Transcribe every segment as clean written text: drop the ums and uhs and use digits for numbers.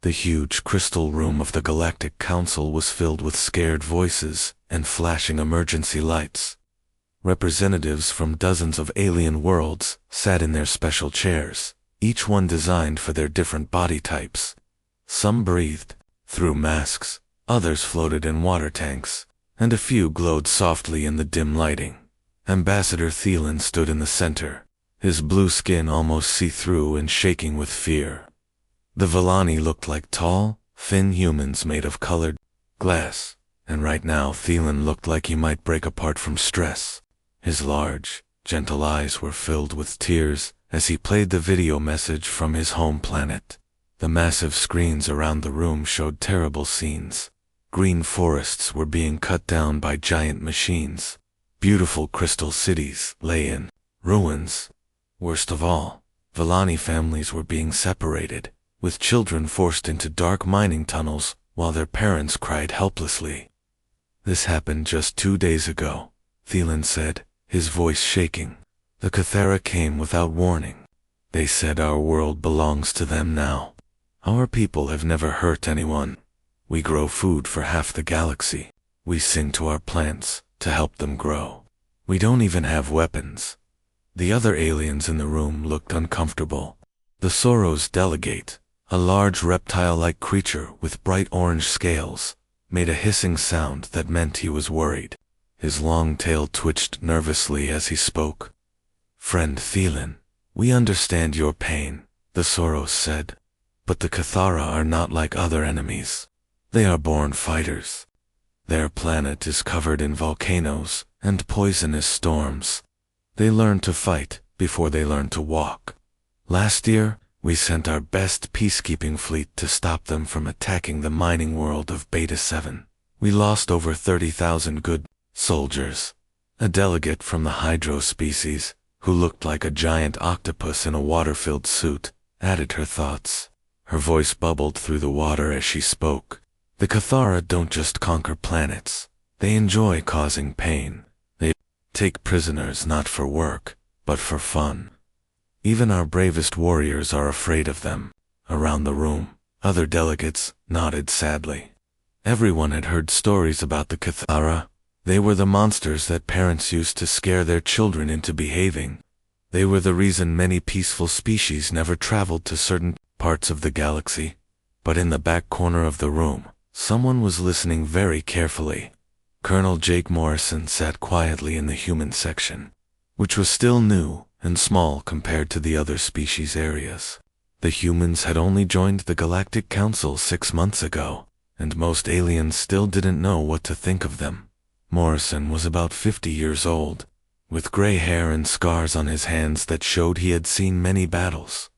The huge crystal room of the Galactic Council was filled with scared voices and flashing emergency lights. Representatives from dozens of alien worlds sat in their special chairs, each one designed for their different body types. Some breathed through masks, others floated in water tanks, and a few glowed softly in the dim lighting. Ambassador Thielen stood in the center, his blue skin almost see-through and shaking with fear. The Villani looked like tall, thin humans made of colored glass, and right now Thielen looked like he might break apart from stress. His large, gentle eyes were filled with tears as he played the video message from his home planet. The massive screens around the room showed terrible scenes. Green forests were being cut down by giant machines. Beautiful crystal cities lay in ruins. Worst of all, Villani families were being separated, with children forced into dark mining tunnels while their parents cried helplessly. "This happened just 2 days ago," Thielen said, his voice shaking. "The Cathara came without warning. They said our world belongs to them now. Our people have never hurt anyone. We grow food for half the galaxy. We sing to our plants to help them grow. We don't even have weapons." The other aliens in the room looked uncomfortable. The Soros delegate, a large reptile-like creature with bright orange scales, made a hissing sound that meant he was worried. His long tail twitched nervously as he spoke. "Friend Thielen, we understand your pain," the Soros said. "But the Cathara are not like other enemies. They are born fighters. Their planet is covered in volcanoes and poisonous storms. They learn to fight before they learn to walk. Last year, we sent our best peacekeeping fleet to stop them from attacking the mining world of Beta 7. We lost over 30,000 good soldiers." A delegate from the Hydro species, who looked like a giant octopus in a water-filled suit, added her thoughts. Her voice bubbled through the water as she spoke. "The Cathara don't just conquer planets. They enjoy causing pain. They take prisoners not for work, but for fun. Even our bravest warriors are afraid of them." Around the room, other delegates nodded sadly. Everyone had heard stories about the Cathara. They were the monsters that parents used to scare their children into behaving. They were the reason many peaceful species never traveled to certain parts of the galaxy. But in the back corner of the room, someone was listening very carefully. Colonel Jake Morrison sat quietly in the human section, which was still new and small compared to the other species areas. The humans had only joined the Galactic Council 6 months ago, and most aliens still didn't know what to think of them. Morrison was about 50 years old, with gray hair and scars on his hands that showed he had seen many battles.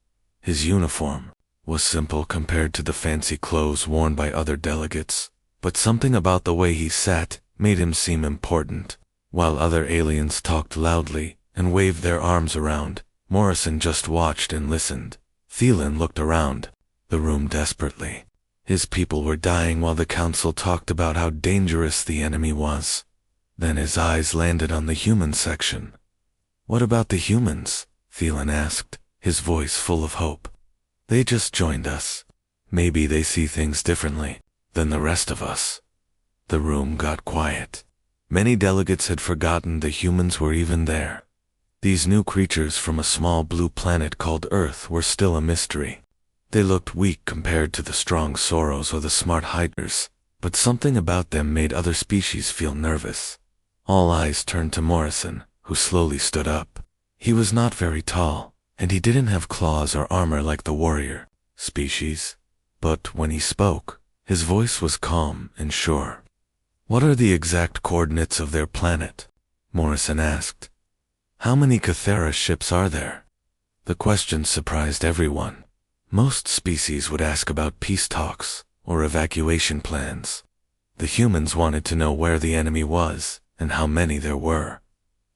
His uniform was simple compared to the fancy clothes worn by other delegates, but something about the way he sat made him seem important. While other aliens talked loudly and waved their arms around, Morrison just watched and listened. Thielen looked around the room desperately. His people were dying while the council talked about how dangerous the enemy was. Then his eyes landed on the human section. "What about the humans?" Thielen asked, his voice full of hope. "They just joined us. Maybe they see things differently than the rest of us." The room got quiet. Many delegates had forgotten the humans were even there. These new creatures from a small blue planet called Earth were still a mystery. They looked weak compared to the strong Soros or the smart Hydras, but something about them made other species feel nervous. All eyes turned to Morrison, who slowly stood up. He was not very tall, and he didn't have claws or armor like the warrior species. But when he spoke, his voice was calm and sure. "What are the exact coordinates of their planet?" Morrison asked. "How many Cathara ships are there?" The question surprised everyone. Most species would ask about peace talks or evacuation plans. The humans wanted to know where the enemy was and how many there were.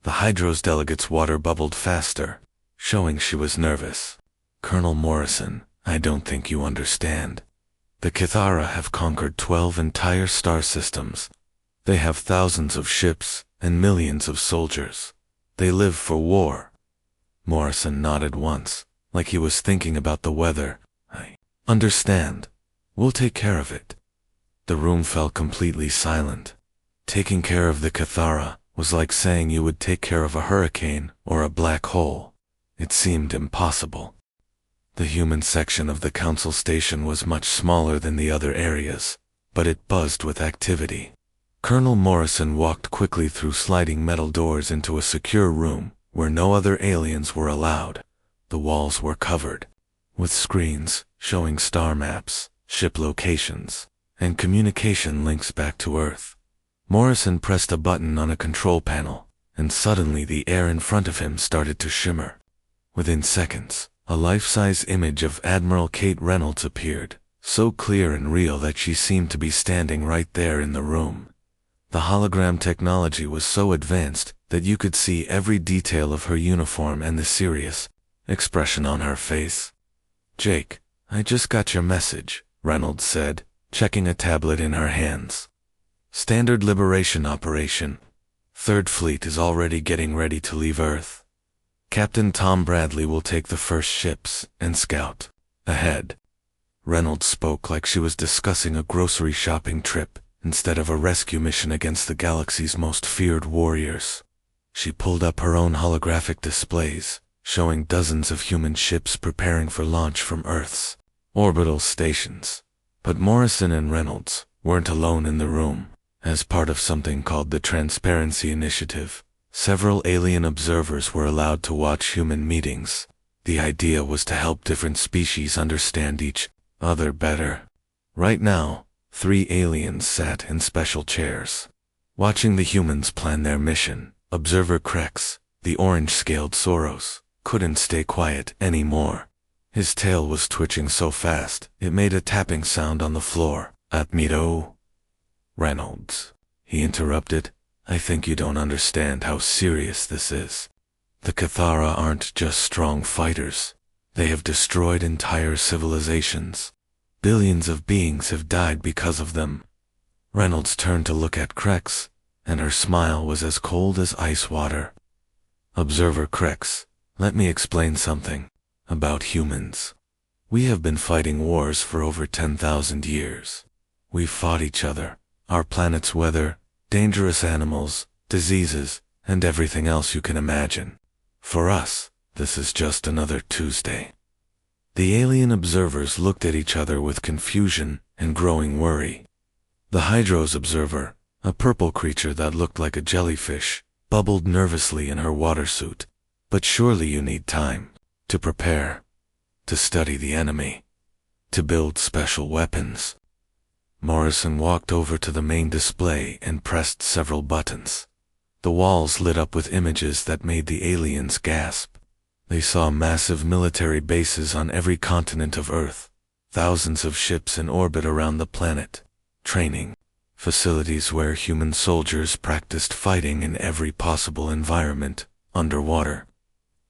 The Hydro's delegate's water bubbled faster, showing she was nervous. "Colonel Morrison, I don't think you understand. The Cathara have conquered 12 entire star systems. They have thousands of ships and millions of soldiers. They live for war." Morrison nodded once, like he was thinking about the weather. "I understand. We'll take care of it. The room fell completely silent. Taking care of the Cathara was like saying you would take care of a hurricane or a black hole. It seemed impossible. The human section of the council station was much smaller than the other areas, but it buzzed with activity. Colonel Morrison walked quickly through sliding metal doors into a secure room where no other aliens were allowed. The walls were covered with screens showing star maps, ship locations, and communication links back to Earth. Morrison pressed a button on a control panel, and suddenly the air in front of him started to shimmer. Within seconds, a life-size image of Admiral Kate Reynolds appeared, so clear and real that she seemed to be standing right there in the room. The hologram technology was so advanced that you could see every detail of her uniform and the serious expression on her face. "Jake, I just got your message," Reynolds said, checking a tablet in her hands. "Standard liberation operation. Third Fleet is already getting ready to leave Earth. Captain Tom Bradley will take the first ships and scout ahead." Reynolds spoke like she was discussing a grocery shopping trip instead of a rescue mission against the galaxy's most feared warriors. She pulled up her own holographic displays, showing dozens of human ships preparing for launch from Earth's orbital stations. But Morrison and Reynolds weren't alone in the room. As part of something called the Transparency Initiative, several alien observers were allowed to watch human meetings. The idea was to help different species understand each other better. Right now, 3 aliens sat in special chairs, watching the humans plan their mission. Observer Krex, the orange-scaled Soros, couldn't stay quiet anymore. His tail was twitching so fast, it made a tapping sound on the floor. "Admiro." "Reynolds," he interrupted, "I think you don't understand how serious this is. The Cathara aren't just strong fighters. They have destroyed entire civilizations. Billions of beings have died because of them." Reynolds turned to look at Krex, and her smile was as cold as ice water. "Observer Krex, let me explain something about humans. We have been fighting wars for over 10,000 years. We've fought each other, our planet's weather, dangerous animals, diseases, and everything else you can imagine. For us, this is just another Tuesday." The alien observers looked at each other with confusion and growing worry. The Hydros observer, a purple creature that looked like a jellyfish, bubbled nervously in her water suit. "But surely you need time to prepare, to study the enemy, to build special weapons." Morrison walked over to the main display and pressed several buttons. The walls lit up with images that made the aliens gasp. They saw massive military bases on every continent of Earth, thousands of ships in orbit around the planet, training facilities where human soldiers practiced fighting in every possible environment, underwater,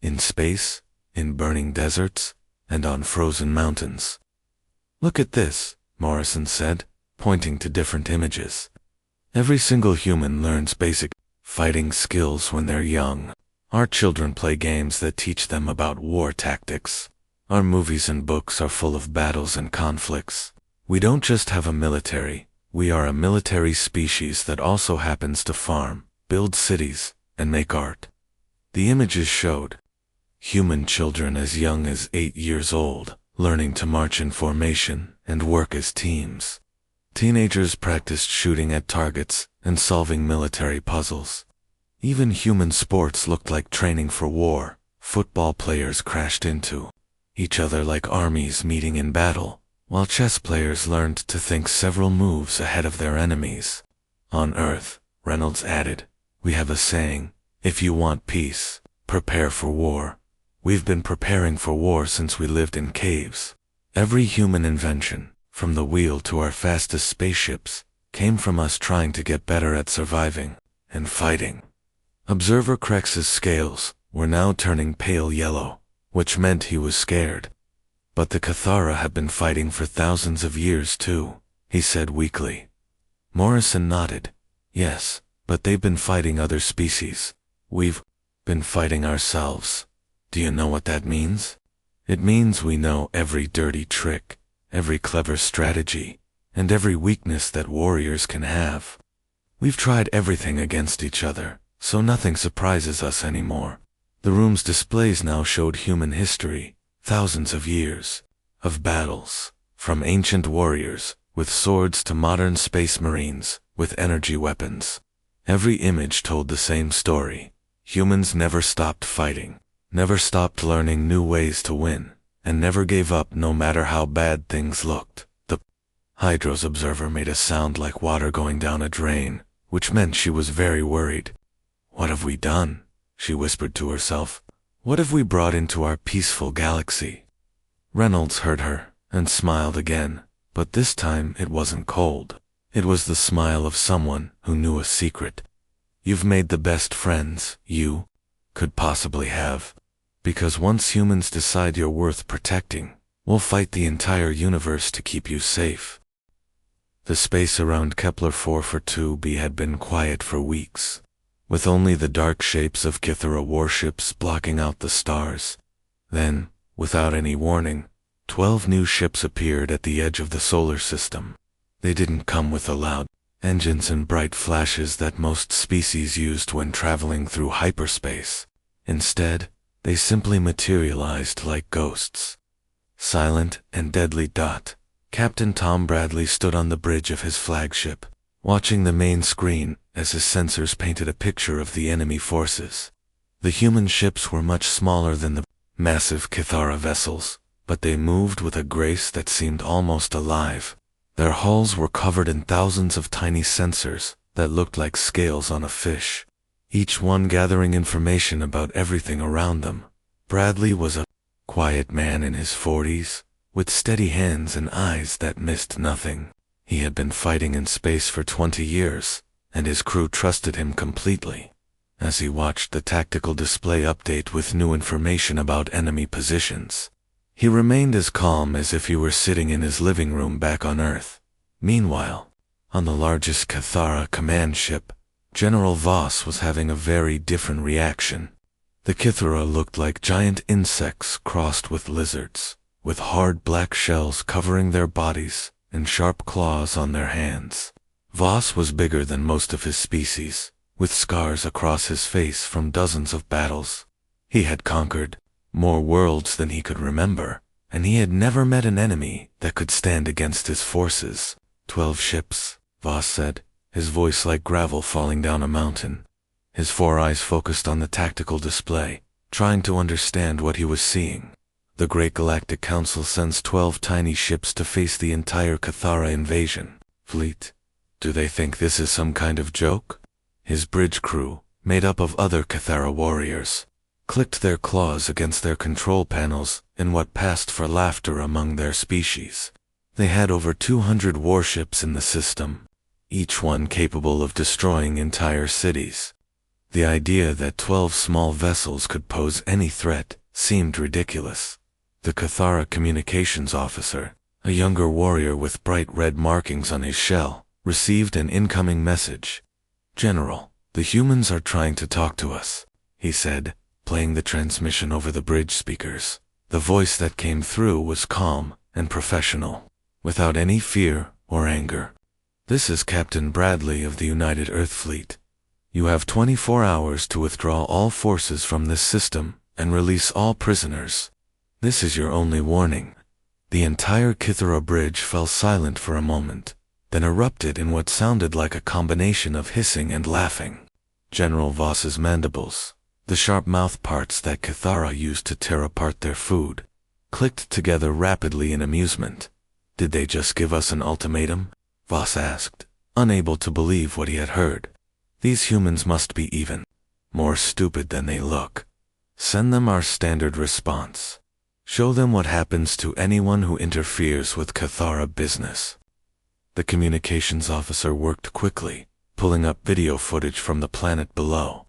in space, in burning deserts, and on frozen mountains. "Look at this," Morrison said, pointing to different images. "Every single human learns basic fighting skills when they're young. Our children play games that teach them about war tactics. Our movies and books are full of battles and conflicts. We don't just have a military, we are a military species that also happens to farm, build cities, and make art." The images showed human children as young as 8 years old, learning to march in formation and work as teams. Teenagers practiced shooting at targets and solving military puzzles. Even human sports looked like training for war. Football players crashed into each other like armies meeting in battle, while chess players learned to think several moves ahead of their enemies. "On Earth," Reynolds added, "we have a saying, if you want peace, prepare for war. We've been preparing for war since we lived in caves. Every human invention, from the wheel to our fastest spaceships, came from us trying to get better at surviving and fighting." Observer Krex's scales were now turning pale yellow, which meant he was scared. "But the Cathara have been fighting for thousands of years too," he said weakly. Morrison nodded. "Yes, but they've been fighting other species. We've been fighting ourselves. Do you know what that means? It means we know every dirty trick, every clever strategy, and every weakness that warriors can have. We've tried everything against each other, so nothing surprises us anymore. The room's displays now showed human history, thousands of years of battles, from ancient warriors with swords to modern space marines with energy weapons. Every image told the same story. Humans never stopped fighting, never stopped learning new ways to win, and never gave up no matter how bad things looked. The Hydro's observer made a sound like water going down a drain, which meant she was very worried. "What have we done?" she whispered to herself. "What have we brought into our peaceful galaxy?" Reynolds heard her and smiled again, but this time it wasn't cold. It was the smile of someone who knew a secret. "You've made the best friends you could possibly have, because once humans decide you're worth protecting, we'll fight the entire universe to keep you safe." The space around Kepler 442b had been quiet for weeks, with only the dark shapes of Kythera warships blocking out the stars. Then, without any warning, 12 new ships appeared at the edge of the solar system. They didn't come with the loud engines and bright flashes that most species used when traveling through hyperspace. Instead, they simply materialized like ghosts. Silent and deadly. Captain Tom Bradley stood on the bridge of his flagship, watching the main screen as his sensors painted a picture of the enemy forces. The human ships were much smaller than the massive Kythera vessels, but they moved with a grace that seemed almost alive. Their hulls were covered in thousands of tiny sensors that looked like scales on a fish, each one gathering information about everything around them. Bradley was a quiet man in his 40s, with steady hands and eyes that missed nothing. He had been fighting in space for 20 years, and his crew trusted him completely. As he watched the tactical display update with new information about enemy positions, he remained as calm as if he were sitting in his living room back on Earth. Meanwhile, on the largest Kythera command ship, General Voss was having a very different reaction. The Kythera looked like giant insects crossed with lizards, with hard black shells covering their bodies and sharp claws on their hands. Voss was bigger than most of his species, with scars across his face from dozens of battles. He had conquered more worlds than he could remember, and he had never met an enemy that could stand against his forces. 12 ships, Voss said, his voice like gravel falling down a mountain. His 4 eyes focused on the tactical display, trying to understand what he was seeing. The Great Galactic Council sends 12 tiny ships to face the entire Kythera invasion fleet. Do they think this is some kind of joke? His bridge crew, made up of other Kythera warriors, clicked their claws against their control panels in what passed for laughter among their species. They had over 200 warships in the system, each one capable of destroying entire cities. The idea that 12 small vessels could pose any threat seemed ridiculous. The Kythera communications officer, a younger warrior with bright red markings on his shell, received an incoming message. "General, the humans are trying to talk to us," he said, playing the transmission over the bridge speakers. The voice that came through was calm and professional, without any fear or anger. "This is Captain Bradley of the United Earth Fleet. You have 24 hours to withdraw all forces from this system and release all prisoners. This is your only warning." The entire Kythera bridge fell silent for a moment, then erupted in what sounded like a combination of hissing and laughing. General Voss's mandibles, the sharp mouth parts that Kythera used to tear apart their food, clicked together rapidly in amusement. "Did they just give us an ultimatum?" Voss asked, unable to believe what he had heard. "These humans must be even more stupid than they look. Send them our standard response. Show them what happens to anyone who interferes with Kythera business." The communications officer worked quickly, pulling up video footage from the planet below.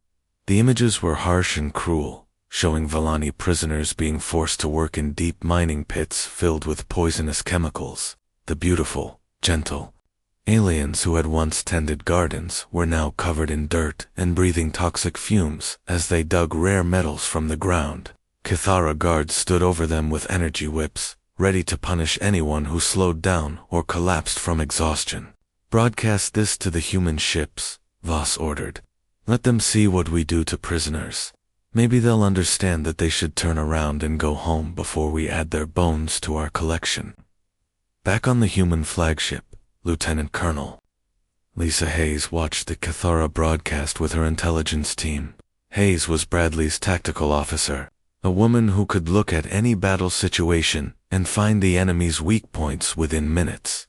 The images were harsh and cruel, showing Valani prisoners being forced to work in deep mining pits filled with poisonous chemicals. The beautiful, gentle aliens who had once tended gardens were now covered in dirt and breathing toxic fumes as they dug rare metals from the ground. Kythera guards stood over them with energy whips, ready to punish anyone who slowed down or collapsed from exhaustion. "Broadcast this to the human ships," Voss ordered. "Let them see what we do to prisoners. Maybe they'll understand that they should turn around and go home before we add their bones to our collection." Back on the human flagship, Lieutenant Colonel Lisa Hayes watched the Cathara broadcast with her intelligence team. Hayes was Bradley's tactical officer, a woman who could look at any battle situation and find the enemy's weak points within minutes.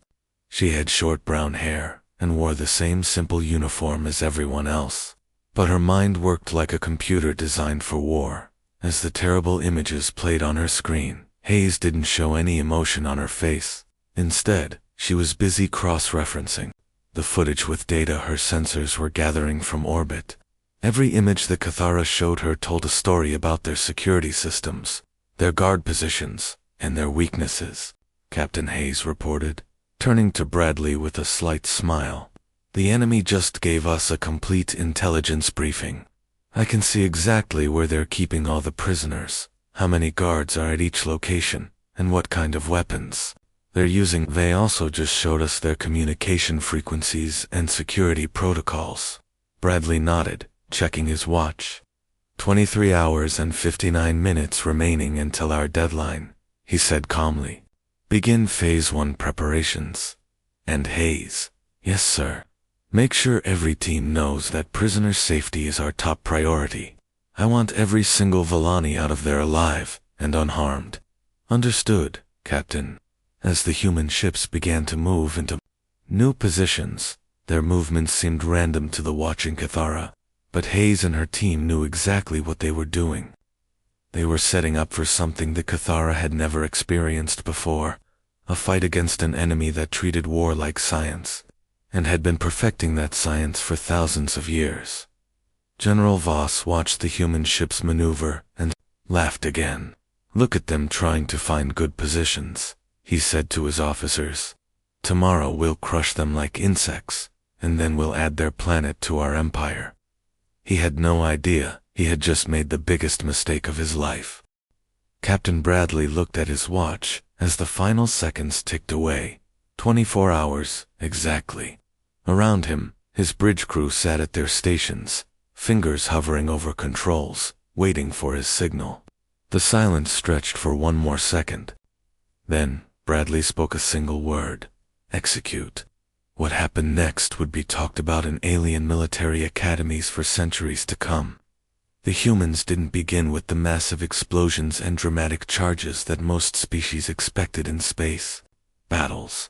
She had short brown hair and wore the same simple uniform as everyone else, but her mind worked like a computer designed for war. As the terrible images played on her screen, Hayes didn't show any emotion on her face. Instead, she was busy cross-referencing the footage with data her sensors were gathering from orbit. Every image the Cathara showed her told a story about their security systems, their guard positions, and their weaknesses, Captain Hayes reported, turning to Bradley with a slight smile. "The enemy just gave us a complete intelligence briefing. I can see exactly where they're keeping all the prisoners, how many guards are at each location, and what kind of weapons they're using. They also just showed us their communication frequencies and security protocols." Bradley nodded, checking his watch. 23 hours and 59 minutes remaining until our deadline," he said calmly. "Begin Phase 1 preparations." And Hayes, "Yes, sir. Make sure every team knows that prisoner safety is our top priority. I want every single Villani out of there alive and unharmed." "Understood, Captain." As the human ships began to move into new positions, their movements seemed random to the watching Cathara, but Hayes and her team knew exactly what they were doing. They were setting up for something the Cathara had never experienced before, a fight against an enemy that treated war like science, and had been perfecting that science for thousands of years. General Voss watched the human ships maneuver and laughed again. "Look at them trying to find good positions," he said to his officers. "Tomorrow we'll crush them like insects, and then we'll add their planet to our empire." He had no idea he had just made the biggest mistake of his life. Captain Bradley looked at his watch as the final seconds ticked away. 24 hours, exactly. Around him, his bridge crew sat at their stations, fingers hovering over controls, waiting for his signal. The silence stretched for one more second. Then, Bradley spoke a single word: execute. What happened next would be talked about in alien military academies for centuries to come. The humans didn't begin with the massive explosions and dramatic charges that most species expected in space battles.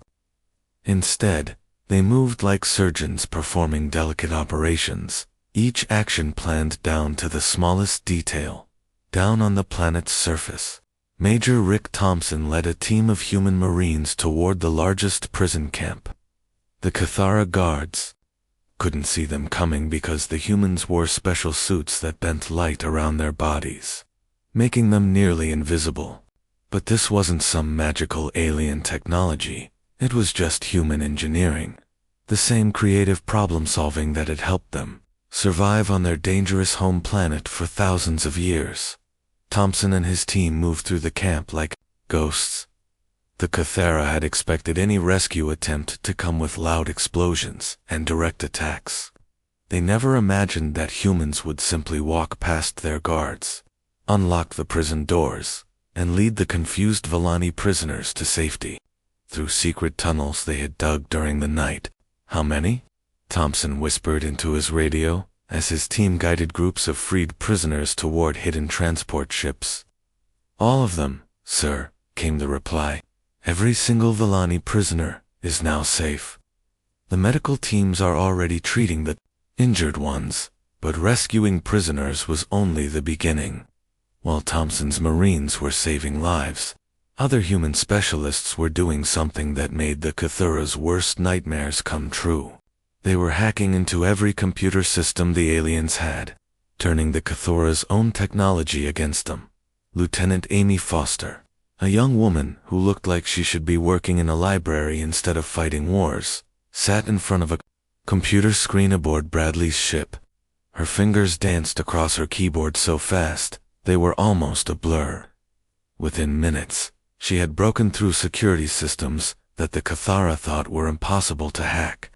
Instead, they moved like surgeons performing delicate operations, each action planned down to the smallest detail. Down on the planet's surface, Major Rick Thompson led a team of human Marines toward the largest prison camp. The Cathara guards couldn't see them coming because the humans wore special suits that bent light around their bodies, making them nearly invisible. But this wasn't some magical alien technology, it was just human engineering. The same creative problem-solving that had helped them survive on their dangerous home planet for thousands of years. Thompson and his team moved through the camp like ghosts. The Cathara had expected any rescue attempt to come with loud explosions and direct attacks. They never imagined that humans would simply walk past their guards, unlock the prison doors, and lead the confused Villani prisoners to safety. Through secret tunnels they had dug during the night. "How many?" Thompson whispered into his radio, as his team guided groups of freed prisoners toward hidden transport ships. "All of them, sir," came the reply. "Every single Villani prisoner is now safe. The medical teams are already treating the injured ones, but rescuing prisoners was only the beginning." While Thompson's Marines were saving lives, other human specialists were doing something that made the Cathara's worst nightmares come true. They were hacking into every computer system the aliens had, turning the Cathara's own technology against them. Lieutenant Amy Foster, a young woman who looked like she should be working in a library instead of fighting wars, sat in front of a computer screen aboard Bradley's ship. Her fingers danced across her keyboard so fast, they were almost a blur. Within minutes, She had broken through security systems that the Cathara thought were impossible to hack.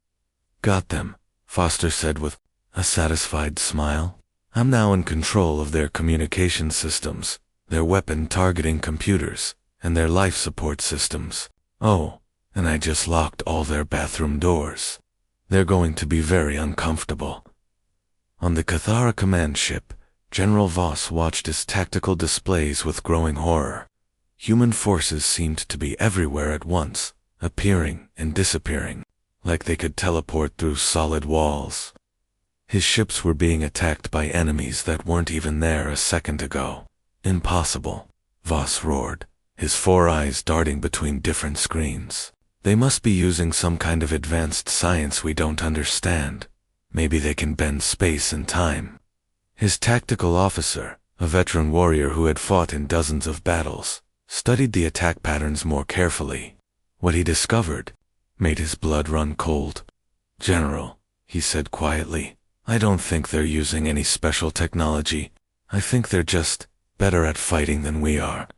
Got them, Foster said with a satisfied smile. I'm now in control of their communication systems, their weapon targeting computers, and their life support systems. Oh, and I just locked all their bathroom doors. They're going to be very uncomfortable. On the Cathara command ship, General Voss watched his tactical displays with growing horror. Human forces seemed to be everywhere at once, appearing and disappearing, like they could teleport through solid walls. His ships were being attacked by enemies that weren't even there a second ago. Impossible, Voss roared, his 4 eyes darting between different screens. They must be using some kind of advanced science we don't understand. Maybe they can bend space and time. His tactical officer, a veteran warrior who had fought in dozens of battles, studied the attack patterns more carefully. What he discovered made his blood run cold. General, he said quietly, I don't think they're using any special technology. I think they're just better at fighting than we are.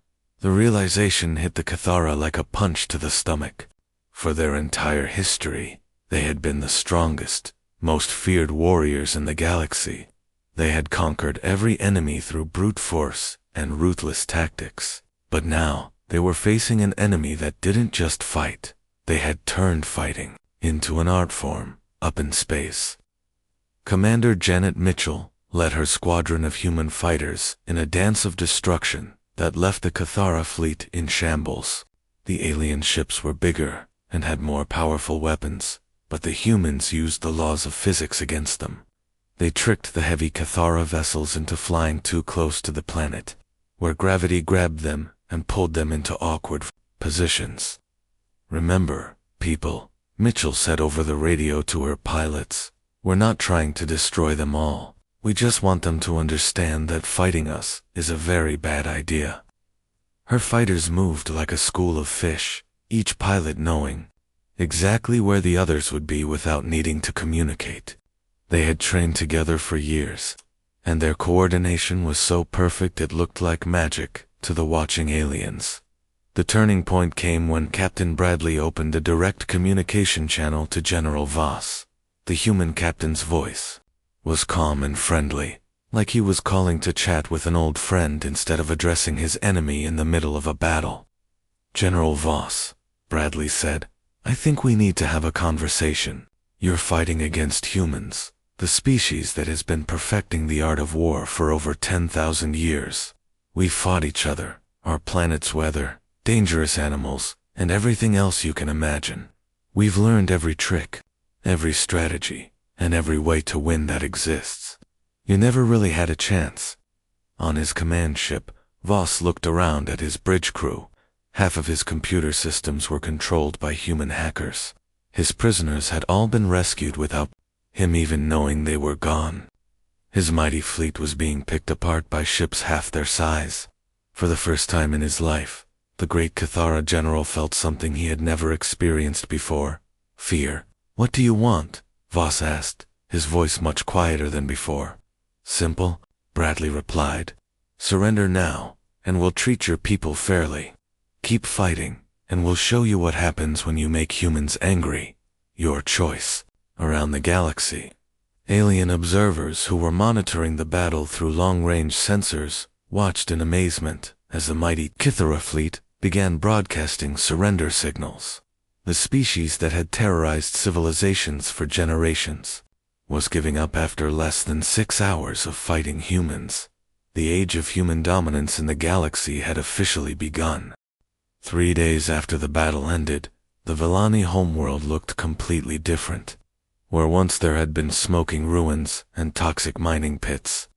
The realization hit the Cathara like a punch to the stomach. For their entire history, they had been the strongest, most feared warriors in the galaxy. They had conquered every enemy through brute force and ruthless tactics. But now, they were facing an enemy that didn't just fight. They had turned fighting into an art form up in space. Commander Janet Mitchell led her squadron of human fighters in a dance of destruction that left the Cathara fleet in shambles. The alien ships were bigger and had more powerful weapons, but the humans used the laws of physics against them. They tricked the heavy Cathara vessels into flying too close to the planet, where gravity grabbed them and pulled them into awkward positions. Remember, people, Mitchell said over the radio to her pilots, we're not trying to destroy them all. We just want them to understand that fighting us is a very bad idea. Her fighters moved like a school of fish, each pilot knowing exactly where the others would be without needing to communicate. They had trained together for years, and their coordination was so perfect it looked like magic to the watching aliens. The turning point came when Captain Bradley opened a direct communication channel to General Voss. The human captain's voice was calm and friendly, like he was calling to chat with an old friend instead of addressing his enemy in the middle of a battle. General Voss, Bradley said, I think we need to have a conversation. You're fighting against humans, the species that has been perfecting the art of war for over 10,000 years. We've fought each other, our planet's weather, dangerous animals, and everything else you can imagine. We've learned every trick, every strategy, and every way to win that exists. You never really had a chance. On his command ship, Voss looked around at his bridge crew. Half of his computer systems were controlled by human hackers. His prisoners had all been rescued without him even knowing they were gone. His mighty fleet was being picked apart by ships half their size. For the first time in his life, the great Cathara general felt something he had never experienced before. Fear. What do you want? Voss asked, his voice much quieter than before. Simple, Bradley replied. Surrender now, and we'll treat your people fairly. Keep fighting, and we'll show you what happens when you make humans angry. Your choice. Around the galaxy, alien observers who were monitoring the battle through long-range sensors watched in amazement as the mighty Cathara fleet began broadcasting surrender signals. The species that had terrorized civilizations for generations was giving up after less than 6 hours of fighting humans. The age of human dominance in the galaxy had officially begun. 3 days after the battle ended, the Villani homeworld looked completely different. Where once there had been smoking ruins and toxic mining pits,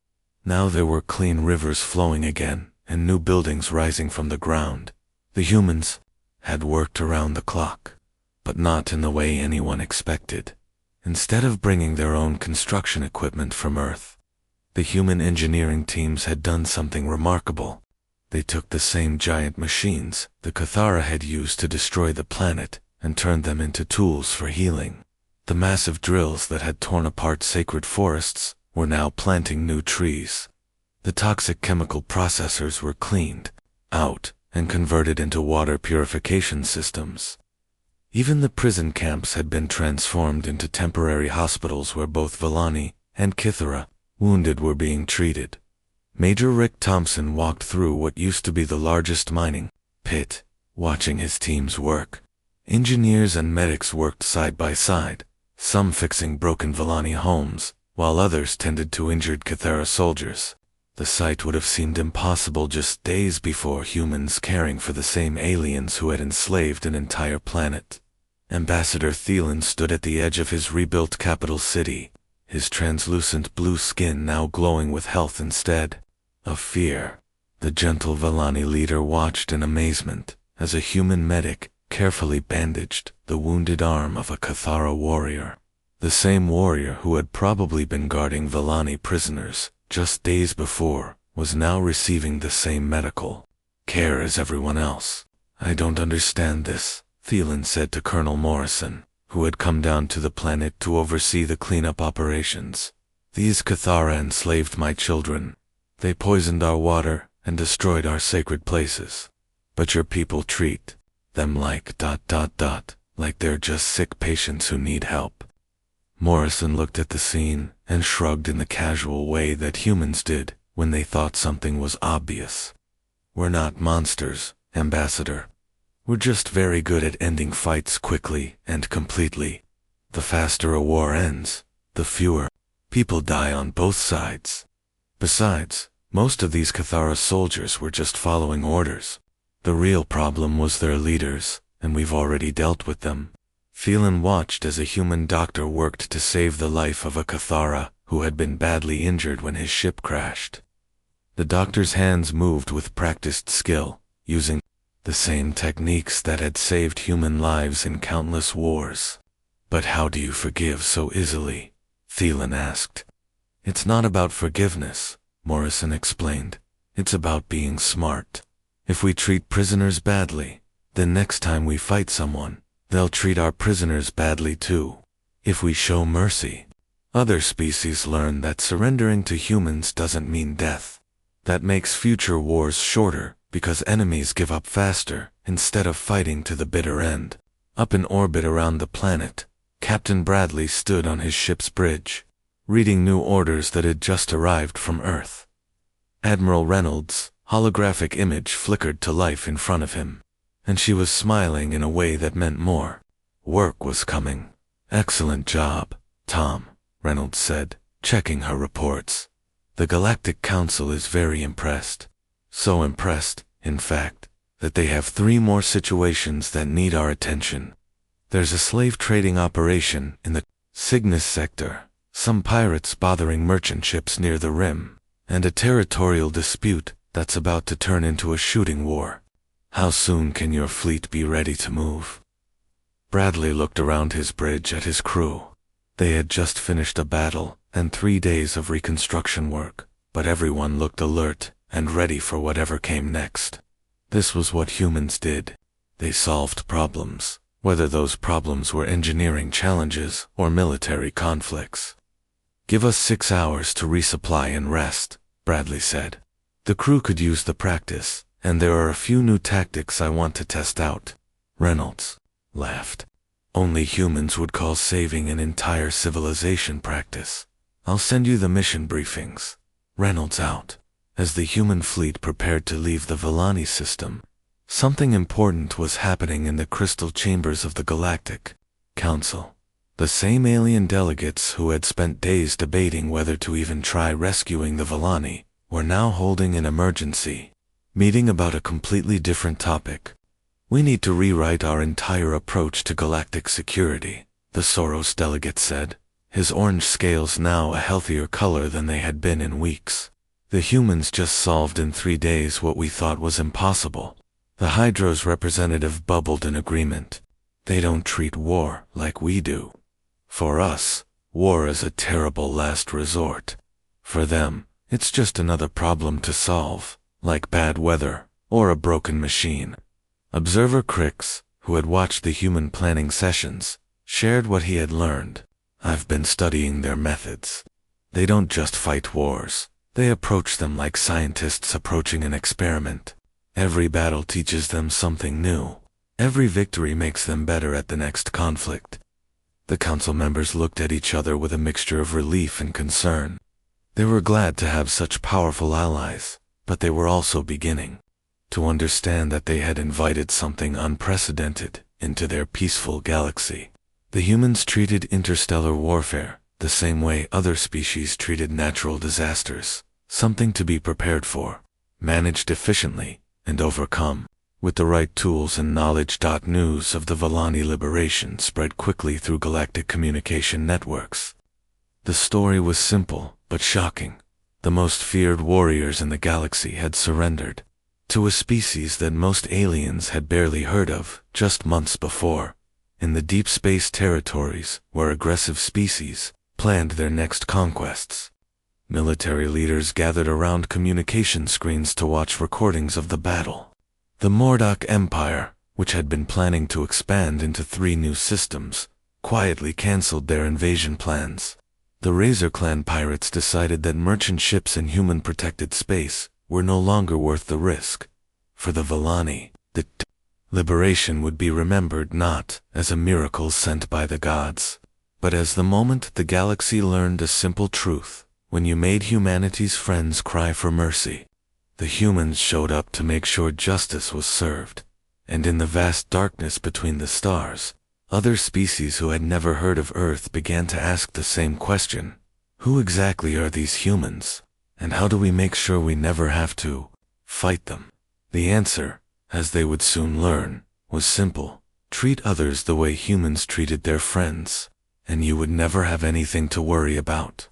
now there were clean rivers flowing again and new buildings rising from the ground. The humans had worked around the clock, but not in the way anyone expected. Instead of bringing their own construction equipment from Earth, the human engineering teams had done something remarkable. They took the same giant machines the Cathara had used to destroy the planet and turned them into tools for healing. The massive drills that had torn apart sacred forests were now planting new trees. The toxic chemical processors were cleaned out and converted into water purification systems. Even the prison camps had been transformed into temporary hospitals where both Villani and Kythera, wounded, were being treated. Major Rick Thompson walked through what used to be the largest mining pit, watching his teams work. Engineers and medics worked side by side, some fixing broken Villani homes, while others tended to injured Kythera soldiers. The sight would have seemed impossible just days before, humans caring for the same aliens who had enslaved an entire planet. Ambassador Thielen stood at the edge of his rebuilt capital city, his translucent blue skin now glowing with health instead of fear. The gentle Villani leader watched in amazement as a human medic carefully bandaged the wounded arm of a Kythera warrior. The same warrior who had probably been guarding Villani prisoners just days before was now receiving the same medical care as everyone else. "I don't understand this," Thielen said to Colonel Morrison, who had come down to the planet to oversee the cleanup operations. "These Kythera enslaved my children. They poisoned our water and destroyed our sacred places. But your people treat them like ... like they're just sick patients who need help." Morrison looked at the scene and shrugged in the casual way that humans did when they thought something was obvious. "We're not monsters, Ambassador. We're just very good at ending fights quickly and completely. The faster a war ends, the fewer people die on both sides. Besides, most of these Kythera soldiers were just following orders. The real problem was their leaders, and we've already dealt with them." Thielen watched as a human doctor worked to save the life of a Kythera who had been badly injured when his ship crashed. The doctor's hands moved with practiced skill, using the same techniques that had saved human lives in countless wars. "But how do you forgive so easily?" Thielen asked. "It's not about forgiveness," Morrison explained. "It's about being smart. If we treat prisoners badly, then next time we fight someone, they'll treat our prisoners badly too. If we show mercy, other species learn that surrendering to humans doesn't mean death. That makes future wars shorter because enemies give up faster instead of fighting to the bitter end." Up in orbit around the planet, Captain Bradley stood on his ship's bridge, reading new orders that had just arrived from Earth. Admiral Reynolds' holographic image flickered to life in front of him, and she was smiling in a way that meant more work was coming. "Excellent job, Tom," Reynolds said, checking her reports. "The Galactic Council is very impressed. So impressed, in fact, that they have 3 more situations that need our attention. There's a slave trading operation in the Cygnus sector, some pirates bothering merchant ships near the rim, and a territorial dispute that's about to turn into a shooting war. How soon can your fleet be ready to move?" Bradley looked around his bridge at his crew. They had just finished a battle and 3 days of reconstruction work, but everyone looked alert and ready for whatever came next. This was what humans did. They solved problems, whether those problems were engineering challenges or military conflicts. "Give us 6 hours to resupply and rest," Bradley said. "The crew could use the practice, and there are a few new tactics I want to test out." Reynolds laughed. "Only humans would call saving an entire civilization practice. I'll send you the mission briefings." Reynolds out. As the human fleet prepared to leave the Villani system, something important was happening in the crystal chambers of the Galactic Council. The same alien delegates who had spent days debating whether to even try rescuing the Villani were now holding an emergency meeting about a completely different topic. "We need to rewrite our entire approach to galactic security," the Soros delegate said, his orange scales now a healthier color than they had been in weeks. "The humans just solved in 3 days what we thought was impossible." The Hydro's representative bubbled in agreement. "They don't treat war like we do. For us, war is a terrible last resort. For them, it's just another problem to solve, like bad weather or a broken machine." Observer Crix, who had watched the human planning sessions, shared what he had learned. "I've been studying their methods. They don't just fight wars. They approach them like scientists approaching an experiment. Every battle teaches them something new. Every victory makes them better at the next conflict. The council members looked at each other with a mixture of relief and concern. They were glad to have such powerful allies, but they were also beginning to understand that they had invited something unprecedented into their peaceful galaxy. The humans treated interstellar warfare the same way other species treated natural disasters, something to be prepared for, managed efficiently, and overcome. With the right tools and knowledge. News of the Volani liberation spread quickly through galactic communication networks. The story was simple, but shocking. The most feared warriors in the galaxy had surrendered to a species that most aliens had barely heard of just months before, in the deep space territories where aggressive species planned their next conquests. Military leaders gathered around communication screens to watch recordings of the battle. The Mordok Empire, which had been planning to expand into 3 new systems, quietly canceled their invasion plans. The Razor Clan pirates decided that merchant ships in human-protected space were no longer worth the risk. For the Volani, the liberation would be remembered not as a miracle sent by the gods, but as the moment the galaxy learned a simple truth: when you made humanity's friends cry for mercy, the humans showed up to make sure justice was served. And in the vast darkness between the stars, other species who had never heard of Earth began to ask the same question: who exactly are these humans? And how do we make sure we never have to fight them? The answer, as they would soon learn, was simple: treat others the way humans treated their friends, and you would never have anything to worry about.